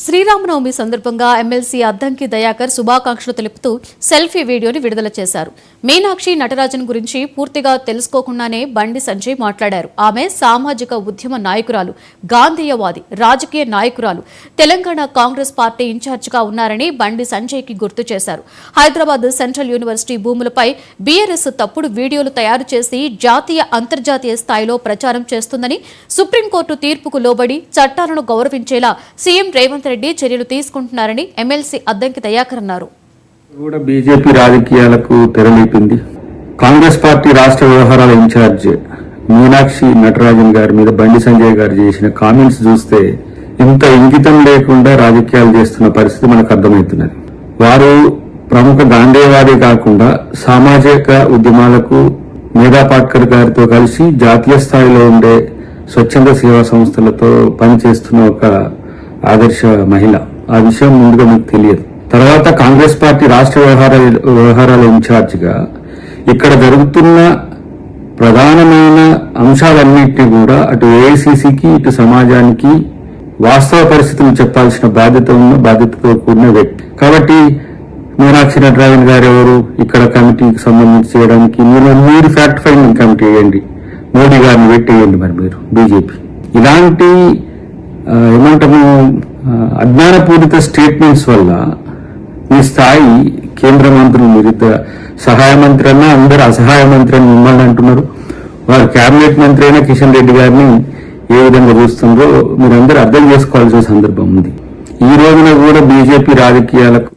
శ్రీరామనవమి సందర్భంగా ఎమ్మెల్సీ అద్దంకి దయాకర్ శుభాకాంక్షలు తెలుపుతూ సెల్ఫీ వీడియోని విడుదల చేశారు. మీనాక్షి నటరాజన్ గురించి పూర్తిగా తెలుసుకోకుండానే బండి సంజయ్ మాట్లాడారు. ఆమె సామాజిక ఉద్యమ నాయకురాలు, గాంధేయవాది, రాజకీయ నాయకురాలు, తెలంగాణ కాంగ్రెస్ పార్టీ ఇన్ఛార్జిగా ఉన్నారని బండి సంజయ్కి గుర్తు చేశారు. హైదరాబాద్ సెంట్రల్ యూనివర్సిటీ భూములపై బీఆర్ఎస్ తప్పుడు వీడియోలు తయారు చేసి జాతీయ, అంతర్జాతీయ స్థాయిలో ప్రచారం చేస్తుందని, సుప్రీంకోర్టు తీర్పుకు లోబడి చట్టాలను గౌరవించేలా సీఎం రేవంత్ రెడ్డి చర్యలు తీసుకుంటున్నారని ఎమ్మెల్సీ అద్దంకి దయాకర్ అన్నారు. కూడా బీజేపీ రాజకీయాలకు తెరలేపింది. కాంగ్రెస్ పార్టీ రాష్ట్ర వ్యవహారాల ఇన్ఛార్జ్ మీనాక్షి నటరాజన్ గారి మీద బండి సంజయ్ గారు చేసిన కామెంట్స్ చూస్తే ఇంత ఇంగితం లేకుండా రాజకీయాలు చేస్తున్న పరిస్థితి మనకు అర్థమవుతున్నది. వారు ప్రముఖ గాంధేయవాదే కాకుండా సామాజిక ఉద్యమాలకు మేధా పాట్కర్ గారితో కలిసి జాతీయ స్థాయిలో ఉండే స్వచ్ఛంద సేవా సంస్థలతో పనిచేస్తున్న ఒక ఆదర్శ మహిళ. ఆ విషయం ముందుగా మీకు తెలియదు. తర్వాత కాంగ్రెస్ పార్టీ రాష్ట్ర వ్యవహారాల ఇన్ఛార్జిగా ఇక్కడ జరుగుతున్న ప్రధానమైన అంశాలన్నింటినీ కూడా అటు ఏఐసిసికి ఇటు సమాజానికి వాస్తవ పరిస్థితులు చెప్పాల్సిన బాధ్యతతో కూడిన వ్యక్తి. కాబట్టి మీనాక్షి నటరాజన్ గారు ఎవరు ఇక్కడ కమిటీకి సంబంధించి చేయడానికి? మీరు ఫ్యాక్ట్ ఫైండింగ్ కమిటీ వేయండి, మోడీ గారిని పెట్టేయండి. మరి మీరు బీజేపీ ఇలాంటి ఏమంటాము అజ్ఞానపూరిత స్టేట్మెంట్స్ వల్ల మీ స్థాయి కేంద్ర మంత్రులు, మీరు సహాయ మంత్రి అన్నా అందరు అసహాయ మంత్రి అని మిమ్మల్ని అంటున్నారు. వారు కేబినెట్ మంత్రి అయినా కిషన్ రెడ్డి గారిని ఏ విధంగా చూస్తుందో మీరందరూ అర్థం చేసుకోవాల్సిన సందర్భం ఉంది. ఈ రోజున కూడా బీజేపీ రాజకీయాలకు